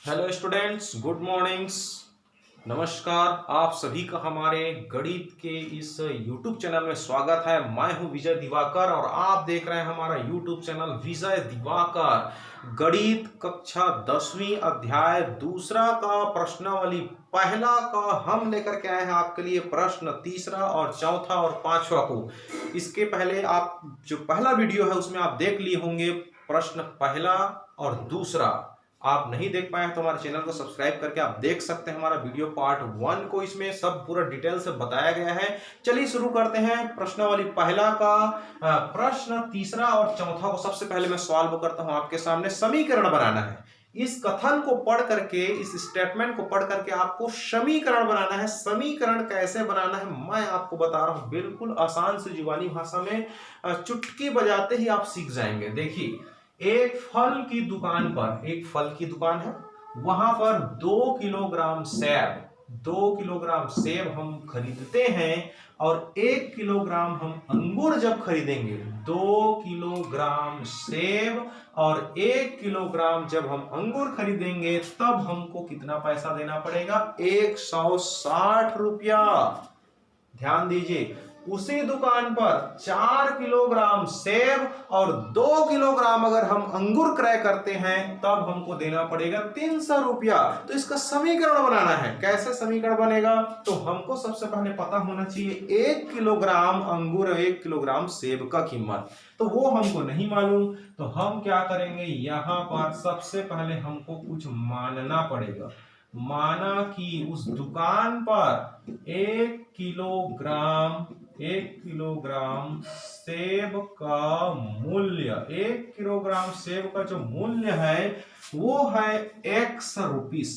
Hello students, good mornings. नमस्कार। आप सभी का हमारे गणित के इस यूट्यूब चैनल में स्वागत है। मैं हूं विजय दिवाकर और आप देख रहे हैं हमारा यूट्यूब चैनल विजय दिवाकर। गणित कक्षा 10वीं अध्याय दूसरा का प्रश्नावली पहला का हम लेकर के आए हैं आपके लिए प्रश्न तीसरा और चौथा और पांचवा को। इसके पहले आप जो पहला वीडियो है उसमें आप देख लिए होंगे प्रश्न पहला और दूसरा। आप नहीं देख पाए हैं तो हमारे चैनल को सब्सक्राइब करके आप देख सकते हैं हमारा वीडियो पार्ट 1 को। इसमें सब पूरा डिटेल से बताया गया है। चलिए शुरू करते हैं प्रश्नावली पहला का प्रश्न तीसरा और चौथा को। सबसे पहले मैं सवाल करता हूं आपके सामने। समीकरण बनाना है। इस कथन को पढ़ करके, इस स्टेटमेंट को पढ़ करके आपको समीकरण बनाना है। समीकरण कैसे बनाना है मैं आपको बता रहा हूं, बिल्कुल आसान से जुबानी भाषा में, चुटकी बजाते ही आप सीख जाएंगे। देखिए, एक फल की दुकान पर, एक फल की दुकान है, वहां पर 2 किलोग्राम सेब हम खरीदते हैं और 1 किलोग्राम हम अंगूर जब खरीदेंगे, 2 किलोग्राम सेब और 1 किलोग्राम जब हम अंगूर खरीदेंगे तब हमको कितना पैसा देना पड़ेगा? 160 रुपया। ध्यान दीजिए, उसी दुकान पर 4 किलोग्राम सेब और 2 किलोग्राम अगर हम अंगूर क्रय करते हैं तब हमको देना पड़ेगा 300 रुपया। तो इसका समीकरण बनाना है। कैसे समीकरण बनेगा? तो हमको सबसे पहले पता होना चाहिए 1 किलोग्राम अंगूर और 1 किलोग्राम सेब का कीमत, तो वो हमको नहीं मालूम। तो हम क्या करेंगे, यहां पर सबसे पहले हमको कुछ मानना पड़ेगा। माना कि उस दुकान पर 1 किलोग्राम सेब का मूल्य, 1 किलोग्राम सेब का जो मूल्य है वो है x रुपीस।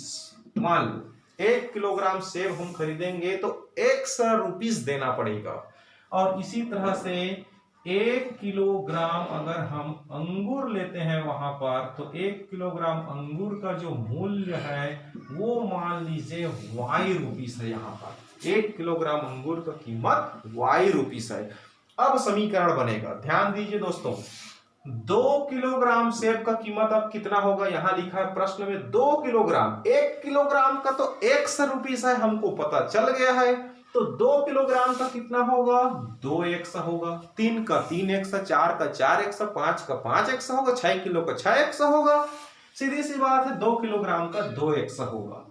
मान लो 1 किलोग्राम सेब हम खरीदेंगे तो x रुपीस देना पड़ेगा। और इसी तरह से 1 किलोग्राम अगर हम अंगूर लेते हैं वहां पर, तो 1 किलोग्राम अंगूर का जो मूल्य है वो मान लीजिए y रुपीस है। यहाँ पर 1 किलोग्राम अंगूर का कीमत y रुपीस है। अब समीकरण बनेगा। ध्यान दीजिए दोस्तों, 2 किलोग्राम सेब का कीमत अब कितना होगा? यहां लिखा है प्रश्न में 2 किलोग्राम। 1 किलोग्राम का तो x रुपीस है, हमको पता चल गया है। तो 2 किलोग्राम का कितना होगा? 2x होगा। 3 का 3x, 4 का 4x, 5 का 5x होगा, 6 किलो का 6x होगा। सीधी सी बात है, 2 किलोग्राम का 2x होगा।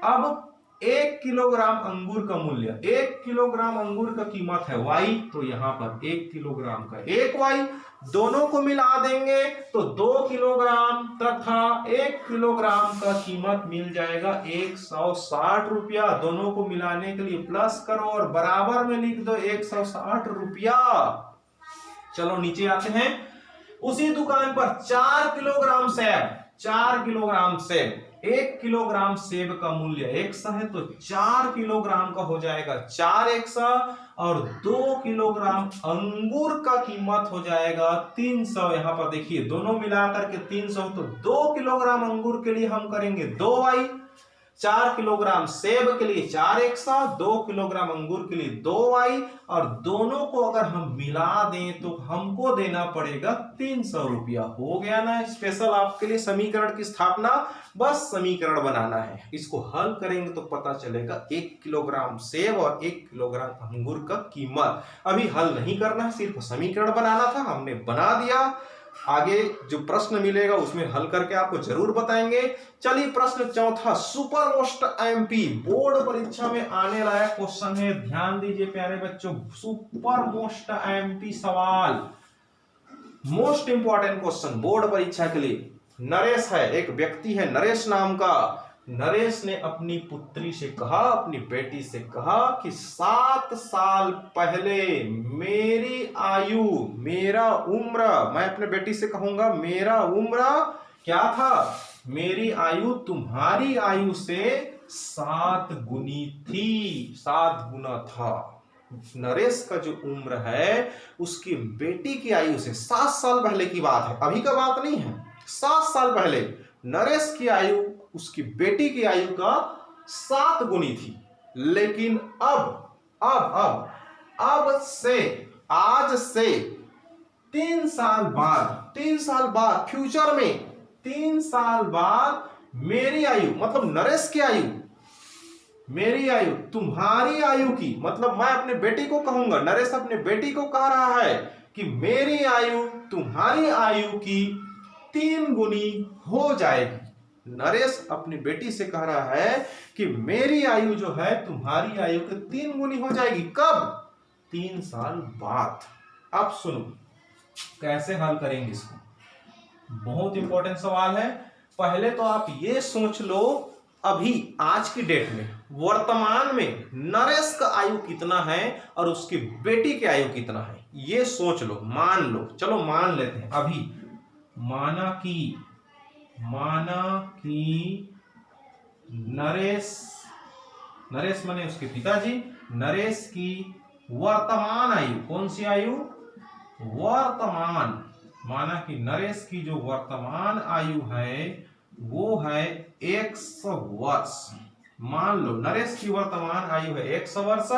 अब 1 किलोग्राम अंगूर का मूल्य, 1 किलोग्राम अंगूर का कीमत है y, तो यहां पर 1 किलोग्राम का 1y, दोनों को मिला देंगे तो 2 किलोग्राम तथा 1 किलोग्राम का कीमत मिल जाएगा 160 रुपया। दोनों को मिलाने के लिए प्लस करो और बराबर में लिख दो 160 रुपया। चलो नीचे आते हैं। उसी दुकान पर 4 किलोग्राम सेब, 4 किलोग्राम सेब, 1 किलोग्राम सेब का मूल्य x है, तो 4 किलोग्राम का हो जाएगा 4x और 2 किलोग्राम अंगूर का कीमत हो जाएगा 300। यहां पर देखिए दोनों मिलाकर के 300, तो 2 किलोग्राम अंगूर के लिए हम करेंगे 2y, 4 किलोग्राम सेब के लिए 4x, 2 किलोग्राम अंगूर के लिए 2y, और दोनों को अगर हम मिला दें तो हमको देना पड़ेगा 300 रुपया। हो गया ना स्पेशल आपके लिए समीकरण की स्थापना। बस समीकरण बनाना है, इसको हल करेंगे तो पता चलेगा 1 किलोग्राम सेब और 1 किलोग्राम अंगूर का कीमत। अभी हल नहीं करना है, सिर्फ समीकरण बनाना था, हमने बना दिया। आगे जो प्रश्न मिलेगा उसमें हल करके आपको जरूर बताएंगे। चलिए प्रश्न चौथा, सुपर मोस्ट एमपी, बोर्ड परीक्षा में आने लायक क्वेश्चन है। ध्यान दीजिए प्यारे बच्चों, सुपर मोस्ट एमपी सवाल, मोस्ट इंपॉर्टेंट क्वेश्चन बोर्ड परीक्षा के लिए। नरेश है, एक व्यक्ति है नरेश नाम का। नरेश ने अपनी पुत्री से कहा, अपनी बेटी से कहा कि 7 साल पहले मेरी आयु, मेरा उम्र, मैं अपने बेटी से कहूंगा मेरा उम्र क्या था? मेरी आयु तुम्हारी आयु से 7 गुनी थी, 7 गुना था। नरेश का जो उम्र है उसकी बेटी की आयु से 7 साल पहले की बात है, अभी का बात नहीं है। 7 साल पहले नरेश की आयु उसकी बेटी की आयु का 7 गुनी थी। लेकिन अब से, आज से 3 साल बाद, 3 साल बाद, फ्यूचर में 3 साल बाद मेरी आयु मतलब नरेश की आयु, मेरी आयु तुम्हारी आयु की, मतलब मैं अपने बेटी को कहूंगा, नरेश अपने बेटी को कह रहा है कि मेरी आयु तुम्हारी आयु की 3 गुनी हो जाएगी। नरेश अपनी बेटी से कह रहा है कि मेरी आयु जो है तुम्हारी आयु के 3 गुनी हो जाएगी। कब? 3 साल बाद। अब सुनो कैसे हल करेंगे इसको, बहुत इंपॉर्टेंट सवाल है। पहले तो आप ये सोच लो अभी आज की डेट में वर्तमान में नरेश का आयु कितना है और उसकी बेटी की आयु कितना है, ये सोच लो, मान लो, चलो मान लेते हैं। अभी माना कि नरेश माने उसके पिताजी, नरेश की वर्तमान आयु, कौन सी आयु? वर्तमान, माना कि नरेश की जो वर्तमान आयु है वो है 100 वर्ष। मान लो नरेश की वर्तमान आयु है 100 वर्ष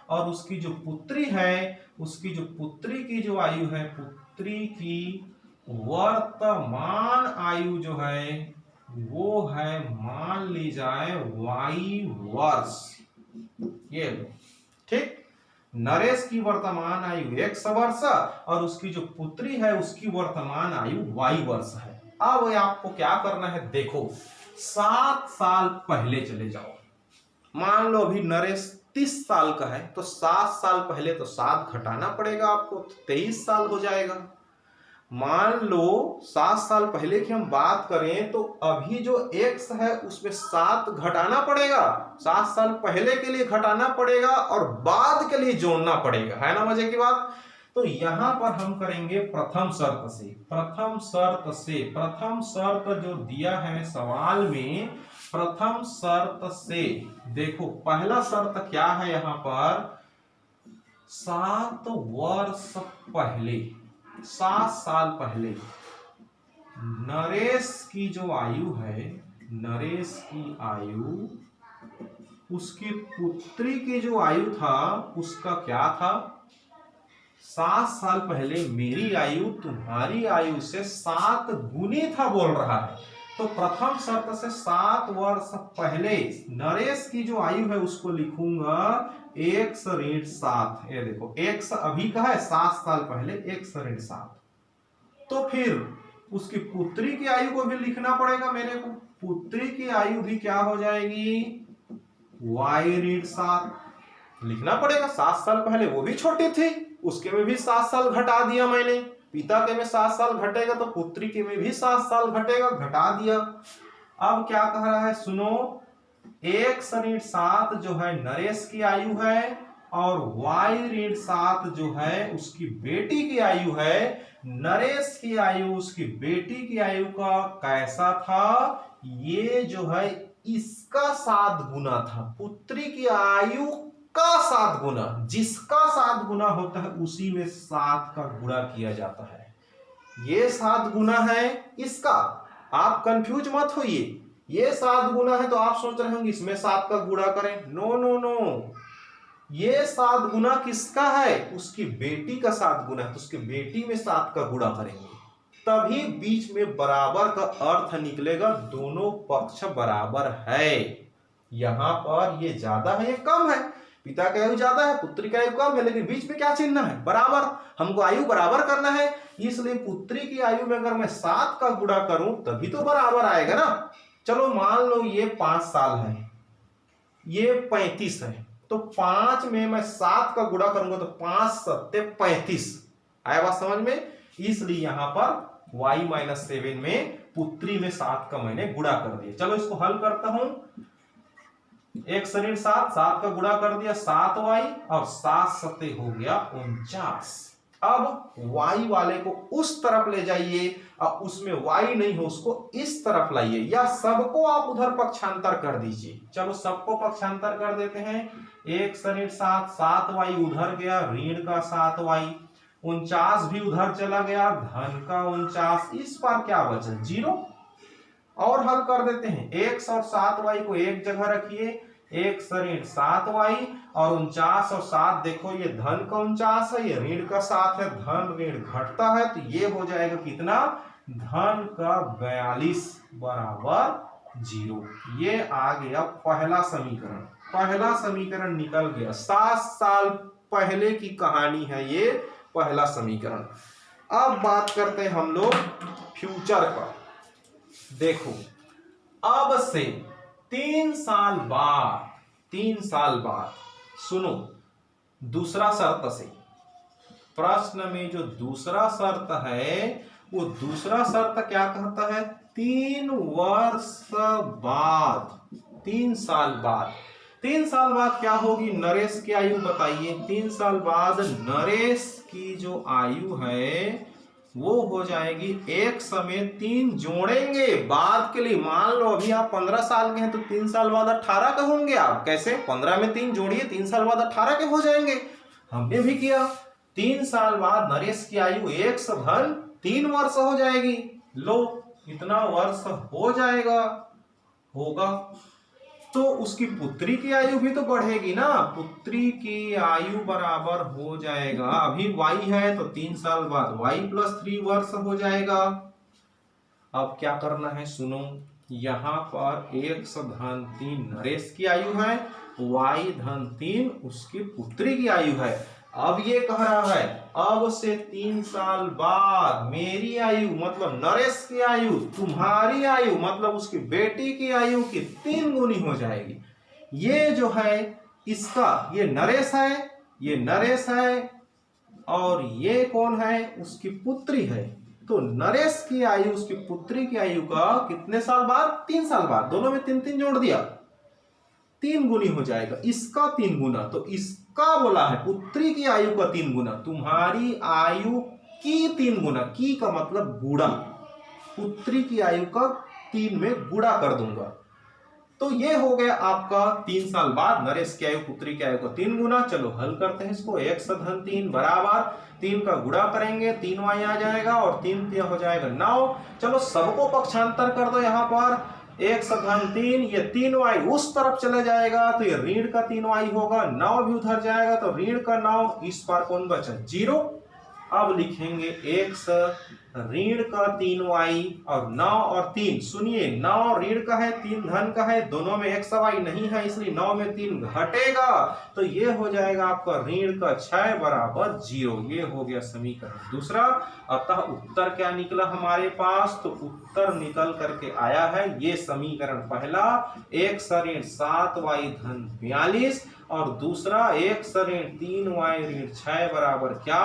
और उसकी जो पुत्री है, उसकी जो पुत्री की जो आयु है, पुत्री की वर्तमान आयु जो है वो है मान ली जाए y वर्ष। ये लो, ठीक। नरेश की वर्तमान आयु 100 वर्ष और उसकी जो पुत्री है उसकी वर्तमान आयु y वर्ष है। अब आपको क्या करना है, देखो 7 साल पहले चले जाओ। मान लो अभी नरेश 30 साल का है तो 7 साल पहले तो 7 घटाना पड़ेगा आपको, तो 23 साल हो जाएगा। मान लो 7 साल पहले की हम बात करें तो अभी जो x है उसमें 7 घटाना पड़ेगा, 7 साल पहले के लिए घटाना पड़ेगा और बाद के लिए जोड़ना पड़ेगा, है ना मजे की बात। तो यहां पर हम करेंगे प्रथम शर्त से। प्रथम शर्त जो दिया है सवाल में, प्रथम शर्त से देखो पहला शर्त क्या है यहां पर, 7 वर्ष पहले, 7 साल पहले नरेश की जो आयु है, नरेश की आयु, उसकी पुत्री की जो आयु था उसका क्या था, 7 साल पहले मेरी आयु तुम्हारी आयु से 7 गुनी था बोल रहा है। तो प्रथम शर्त से 7 वर्ष पहले नरेश की जो आयु है उसको लिखूंगा 1 ऋण 7। ये देखो 1 अभी का है, 7 साल पहले 1 ऋण 7। तो फिर उसकी पुत्री की आयु को भी लिखना पड़ेगा मेरे को, पुत्री की आयु भी क्या हो जाएगी, y ऋण 7 लिखना पड़ेगा। 7 साल पहले वो भी छोटी थी, उसके में भी 7 साल घटा दिया मैंने, पिता के में 7 साल घटेगा तो पुत्री के में भी 7 साल घटेगा, घटा दिया। अब क्या कह रहा है सुनो, 1 ऋण 7 जो है नरेश की आयु है और y ऋण 7 जो है उसकी बेटी की आयु है। नरेश की आयु उसकी बेटी की आयु का कैसा था, ये जो है इसका 7 गुना था, पुत्री की आयु का 7 गुना, जिसका 7 गुना होता है उसी में 7 का गुणा किया जाता है। ये 7 गुना है इसका, आप कंफ्यूज मत होइए, ये 7 गुना है तो आप सोच रहे होंगे इसमें 7 का गुणा करें, नो नो नो, ये 7 गुना किसका है, उसकी बेटी का 7 गुना है, तो उसकी बेटी में 7 का गुणा करेंगे, तभी बीच में बराबर का अर्थ निकलेगा, दोनों पक्ष बराबर है। यहां पर ये ज्यादा है ये कम है, पिता की आयु ज्यादा है पुत्री की आयु कम है, लेकिन बीच में क्या चिन्ह है, बराबर, हमको आयु बराबर करना है, इसलिए पुत्री की आयु में अगर मैं 7 का गुणा करूं तभी तो बराबर आएगा ना। चलो मान लो ये 5 साल है, ये 35 है, तो 5 में मैं 7 का गुणा करूंगा तो 5 सत्ते 35, आया बात समझ में। इसलिए यहां पर y-7 में पुत्री में 7 का मैंने गुणा कर दिया। चलो इसको हल करता हूं, 1 ऋण 7, 7 का गुणा कर दिया 7y और 7 सत्ते हो गया 49। अब y वाले को उस तरफ ले जाइए और उसमें y नहीं हो उसको इस तरफ लाइए, या सबको आप उधर पक्षांतर कर दीजिए। चलो सबको पक्षांतर कर देते हैं, 1 ऋण 7, 7y उधर गया, ऋण का 7y, 49 भी उधर चला गया, धन का 49, इस पर क्या बचा 0। और हल कर देते हैं, 1 और 7y को एक जगह रखिए, 1 ऋण 7y और 49 और 7 देखो ये धन का 49 है, ये ऋण का 7 है, धन ऋण घटता है तो ये हो जाएगा कितना, धन का 42 बराबर जीरो। ये आ गया पहला समीकरण। पहला समीकरण निकल गया, 7 साल पहले की कहानी है ये पहला समीकरण। अब बात करते हैं हम लोग फ्यूचर का। देखो अब से 3 साल बाद, 3 साल बाद सुनो दूसरा शर्त से, प्रश्न में जो दूसरा शर्त है वो दूसरा शर्त क्या कहता है, 3 वर्ष बाद, 3 साल बाद। 3 साल बाद क्या होगी, नरेश की आयु बताइए। 3 साल बाद नरेश की जो आयु है वो हो जाएगी, एक समय 3 जोड़ेंगे बाद के लिए। मान लो अभी आप 15 साल के हैं तो 3 साल बाद 18 के होंगे आप। कैसे, 15 में 3 जोड़िए, 3 साल बाद 18 के हो जाएंगे। हमने भी किया। 3 साल बाद नरेश की आयु 1 + 3 वर्ष हो जाएगी। लो इतना वर्ष हो जाएगा, होगा तो उसकी पुत्री की आयु भी तो बढ़ेगी ना। पुत्री की आयु बराबर हो जाएगा, अभी y है तो 3 साल बाद y + 3 वर्ष हो जाएगा। अब क्या करना है सुनो, यहाँ पर 1/3 नरेश की आयु है, y/3 उसकी पुत्री की आयु है। अब ये कह रहा है अब से 3 साल बाद मेरी आयु मतलब नरेश की आयु, तुम्हारी आयु मतलब उसकी बेटी की आयु की 3 गुनी हो जाएगी। ये जो है इसका, ये नरेश है, ये नरेश है और ये कौन है, उसकी पुत्री है। तो नरेश की आयु उसकी पुत्री की आयु का कितने साल बाद, 3 साल बाद। दोनों में 3 जोड़ दिया, 3 गुनी हो जाएगा। इसका 3 गुना, तो इसका बोला है पुत्री की आयु का 3 गुना, तुम्हारी आयु की 3 गुना। की का मतलब गुणा, पुत्री की आयु का 3 में गुणा कर दूंगा। तो ये हो गया आपका 3 साल बाद नरेश की आयु पुत्री की आयु का 3 गुना। चलो हल करते हैं इसको। 1/3 बराबर 3 का गुणा करेंगे, 3y आ जाएगा और 3 हो जाएगा 9। चलो सबको पक्षांतर कर दो। यहाँ पर 1/3, ये 3y उस तरफ चले जाएगा तो ये ऋण का 3y होगा, 9 भी उधर जाएगा तो ऋण का 9। इस बार कौन बचा, 0। अब लिखेंगे x ऋण का 3y और 9 और 3। सुनिए 9 ऋण का है, 3 धन का है, दोनों में x y नहीं है इसलिए 9 में 3 घटेगा तो ये हो जाएगा आपका ऋण का 6 बराबर 0। ये हो गया समीकरण दूसरा। अतः उत्तर क्या निकला हमारे पास, तो उत्तर निकल करके आया है ये समीकरण पहला, x ऋण 7y धन 42 और दूसरा 1 ऋण 3y ऋण 6 बराबर क्या,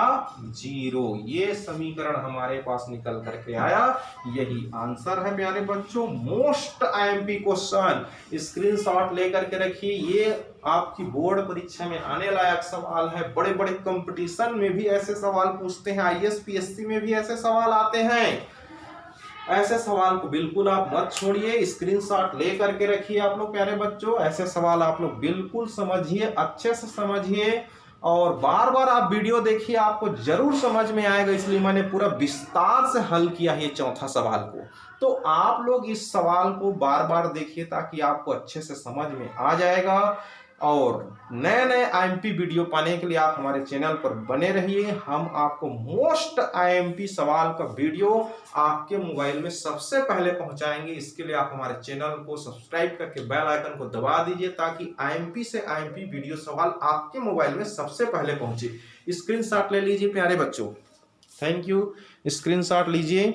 0। ये समीकरण हमारे पास निकल करके आया। यही आंसर है प्यारे बच्चों। मोस्ट आईएमपी क्वेश्चन स्क्रीनशॉट लेकर के रखिए, ये आपकी बोर्ड परीक्षा में आने लायक सवाल है। बड़े बड़े कंपटीशन में भी ऐसे सवाल पूछते हैं, आईएएस पीएससी में भी ऐसे सवाल आते हैं। ऐसे सवाल को बिल्कुल आप मत छोड़िए, स्क्रीनशॉट ले करके रखिए आप लोग प्यारे बच्चों। ऐसे सवाल आप लोग बिल्कुल समझिए, अच्छे से समझिए और बार बार आप वीडियो देखिए, आपको जरूर समझ में आएगा। इसलिए मैंने पूरा विस्तार से हल किया है ये चौथा सवाल को। तो आप लोग इस सवाल को बार बार देखिए ताकि आपको अच्छे से समझ में आ जाएगा। और नए नए आईएमपी वीडियो पाने के लिए आप हमारे चैनल पर बने रहिए। हम आपको मोस्ट आईएमपी सवाल का वीडियो आपके मोबाइल में सबसे पहले पहुंचाएंगे। इसके लिए आप हमारे चैनल को सब्सक्राइब करके बेल आइकन को दबा दीजिए ताकि आईएमपी से आईएमपी वीडियो सवाल आपके मोबाइल में सबसे पहले पहुंचे। स्क्रीनशॉट ले लीजिए प्यारे बच्चों। थैंक यू, स्क्रीनशॉट लीजिए।